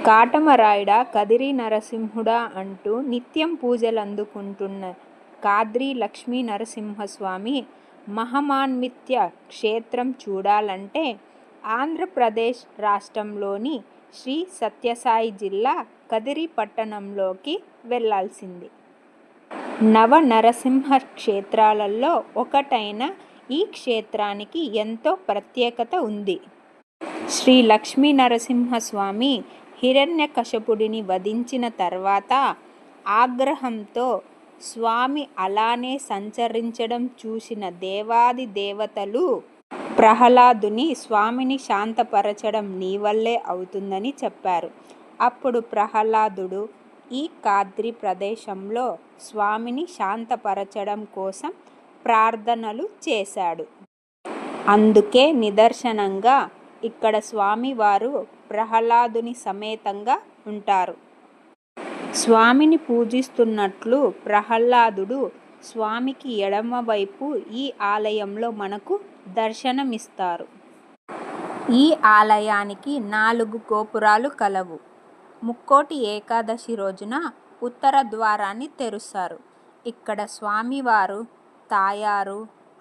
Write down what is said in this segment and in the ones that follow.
కాటమరాయుడా కదిరి నరసింహుడా అంటూ నిత్యం పూజలందుకుంటున్న కాద్రి లక్ష్మీ నరసింహస్వామి మహమాన్విత్య క్షేత్రం చూడాలంటే ఆంధ్రప్రదేశ్ రాష్ట్రంలోని శ్రీ సత్యసాయి జిల్లా కదిరి పట్టణంలోకి వెళ్ళాల్సింది. నవ నరసింహ క్షేత్రాలలో ఒకటైన ఈ క్షేత్రానికి ఎంతో ప్రత్యేకత ఉంది. శ్రీ లక్ష్మీ నరసింహస్వామి హిరణ్యకశపుడిని వధించిన తర్వాత ఆగ్రహంతో స్వామి అలానే సంచరించడం చూసిన దేవాది దేవతలు ప్రహ్లాదుని స్వామిని శాంతపరచడం నీ వల్లే అవుతుందని చెప్పారు. అప్పుడు ప్రహ్లాదుడు ఈ కాద్రి ప్రదేశంలో స్వామిని శాంతపరచడం కోసం ప్రార్థనలు చేశాడు. అందుకే నిదర్శనంగా ఇక్కడ స్వామివారు ప్రహ్లాదుని సమేతంగా ఉంటారు. స్వామిని పూజిస్తున్నట్లు ప్రహ్లాదుడు స్వామికి ఎడమవైపు ఈ ఆలయంలో మనకు దర్శనమిస్తారు. ఈ ఆలయానికి 4 గోపురాలు కలవు. ముక్కోటి ఏకాదశి రోజున ఉత్తర ద్వారాన్ని తెరుస్తారు. ఇక్కడ స్వామివారు తాయారు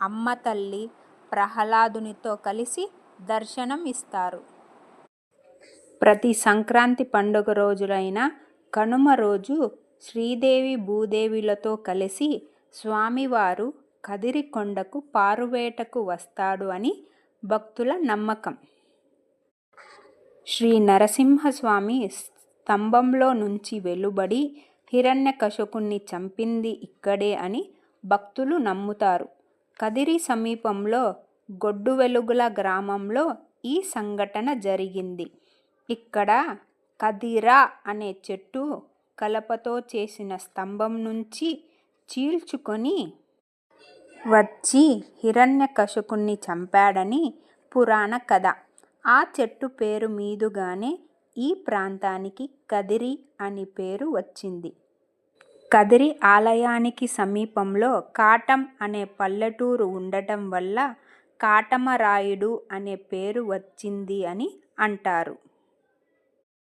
అమ్మ తల్లి ప్రహ్లాదునితో కలిసి దర్శనం ఇస్తారు. ప్రతి సంక్రాంతి పండుగ రోజులైన కనుమ రోజు శ్రీదేవి భూదేవిలతో కలిసి స్వామివారు కదిరి కొండకు పారువేటకు వస్తాడు అని భక్తుల నమ్మకం. శ్రీ నరసింహస్వామి స్తంభంలో నుంచి వెలువడి హిరణ్యకశపుణ్ణి చంపింది ఇక్కడే అని భక్తులు నమ్ముతారు. కదిరి సమీపంలో గొడ్డువెలుగుల గ్రామంలో ఈ సంఘటన జరిగింది. ఇక్కడ కదిరా అనే చెట్టు కలపతో చేసిన స్తంభం నుంచి చీల్చుకొని వచ్చి హిరణ్యకశపుణ్ణి చంపాడని పురాణ కథ. ఆ చెట్టు పేరు మీదుగానే ఈ ప్రాంతానికి కదిరి అని పేరు వచ్చింది. కదిరి ఆలయానికి సమీపంలో కాటం అనే పల్లెటూరు ఉండటం వల్ల కాటమరాయుడు అనే పేరు వచ్చింది అని అంటారు.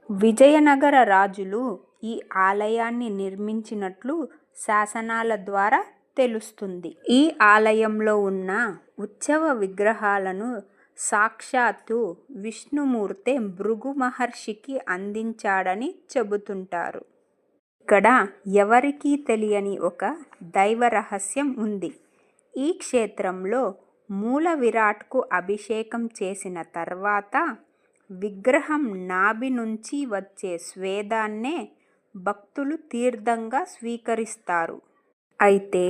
విజయనగర రాజులు ఈ ఆలయాన్ని నిర్మించినట్లు శాసనాల ద్వారా తెలుస్తుంది. ఈ ఆలయంలో ఉన్న ఉత్సవ విగ్రహాలను సాక్షాత్తు విష్ణుమూర్తే భృగు మహర్షికి అందించాడని చెబుతుంటారు. ఇక్కడ ఎవరికీ తెలియని ఒక దైవ రహస్యం ఉంది. ఈ క్షేత్రంలో మూల విరాట్కు అభిషేకం చేసిన తర్వాత విగ్రహం నాభి నుంచి వచ్చే స్వేదాన్నే భక్తులు తీర్థంగా స్వీకరిస్తారు. అయితే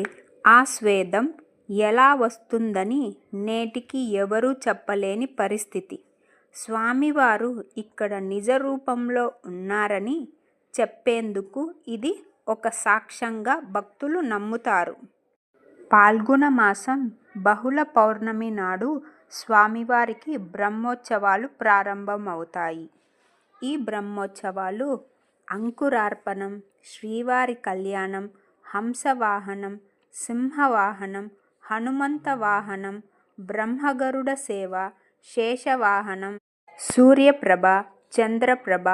ఆ స్వేదం ఎలా వస్తుందని నేటికి ఎవరూ చెప్పలేని పరిస్థితి. స్వామివారు ఇక్కడ నిజ రూపంలో ఉన్నారని చెప్పేందుకు ఇది ఒక సాక్ష్యంగా భక్తులు నమ్ముతారు. పాల్గొన మాసం బహుళ పౌర్ణమి నాడు స్వామివారికి బ్రహ్మోత్సవాలు ప్రారంభమవుతాయి. ఈ బ్రహ్మోత్సవాలు అంకురార్పణం, శ్రీవారి కళ్యాణం, హంసవాహనం, సింహవాహనం, హనుమంత వాహనం, బ్రహ్మగరుడ సేవ, శేషవాహనం, సూర్యప్రభ, చంద్రప్రభ,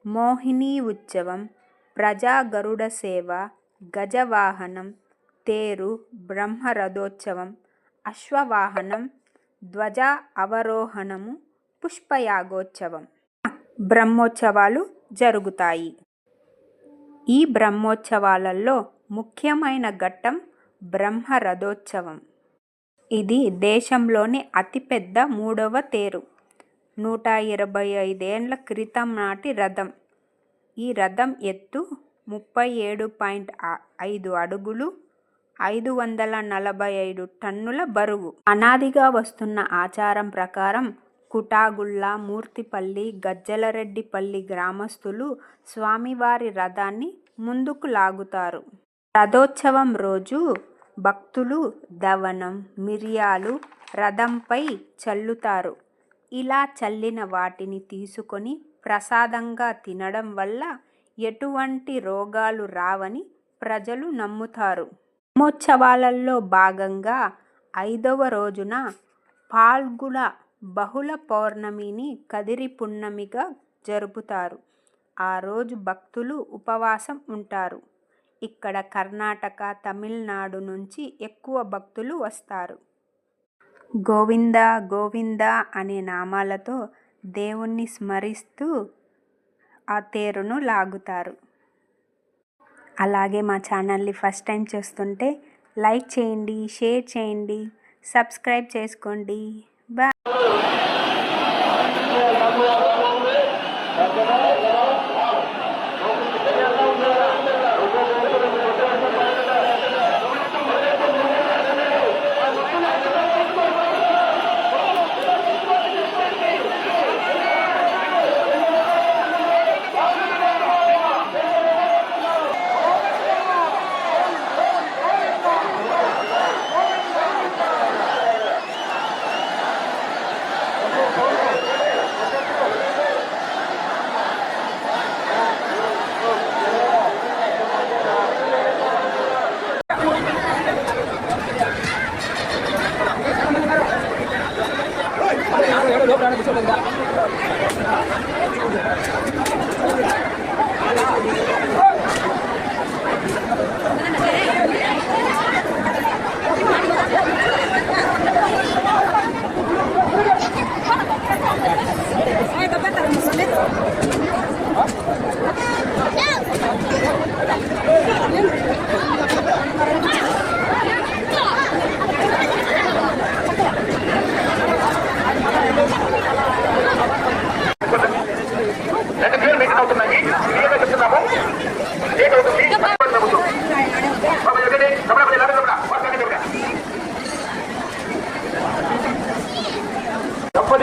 మోహినీ ఉత్సవం, ప్రజాగరుడ సేవ, గజవాహనం, తేరు, బ్రహ్మరథోత్సవం, అశ్వవాహనం, ధ్వజ అవరోహణము, పుష్పయాగోత్సవం బ్రహ్మోత్సవాలు జరుగుతాయి. ఈ బ్రహ్మోత్సవాలలో ముఖ్యమైన ఘట్టం బ్రహ్మరథోత్సవం. ఇది దేశంలోని అతిపెద్ద 3వ తేరు. 125 ఏళ్ల క్రితం నాటి రథం. ఈ రథం ఎత్తు 37.5 అడుగులు, 545 టన్నుల బరువు. అనాదిగా వస్తున్న ఆచారం ప్రకారం కుటాగుళ్ల, మూర్తిపల్లి, గజ్జలరెడ్డిపల్లి గ్రామస్తులు స్వామివారి రథాన్ని ముందుకు లాగుతారు. రథోత్సవం రోజు భక్తులు దవనం, మిరియాలు రథంపై చల్లుతారు. ఇలా చల్లిన వాటిని తీసుకొని ప్రసాదంగా తినడం వల్ల ఎటువంటి రోగాలు రావని ప్రజలు నమ్ముతారు. బ్రహ్మోత్సవాలలో భాగంగా 5వ రోజున పాల్గుణ బహుళ పౌర్ణమిని కదిరి పున్నమిగా జరుపుతారు. ఆ రోజు భక్తులు ఉపవాసం ఉంటారు. ఇక్కడ కర్ణాటక, తమిళనాడు నుంచి ఎక్కువ భక్తులు వస్తారు. గోవింద గోవింద అనే నామాలతో దేవుణ్ణి స్మరిస్తూ ఆ తేరును లాగుతారు. అలాగే మా ఛానల్ని ఫస్ట్ టైం చూస్తుంటే లైక్ చేయండి, షేర్ చేయండి, సబ్స్క్రైబ్ చేసుకోండి. బాయ్.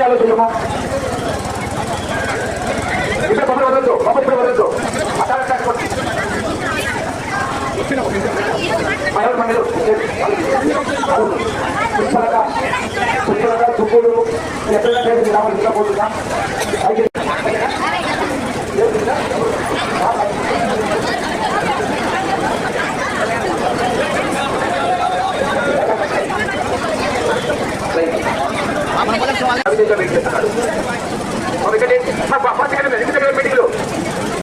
ఆలోచించము ఇంకా బొమ్మలు వదలదు, బొమ్మలు వదలదు. పుష్పలగా దుబ్బులు ఎక్కడైనా రావాల్సిన పోతున్నాం.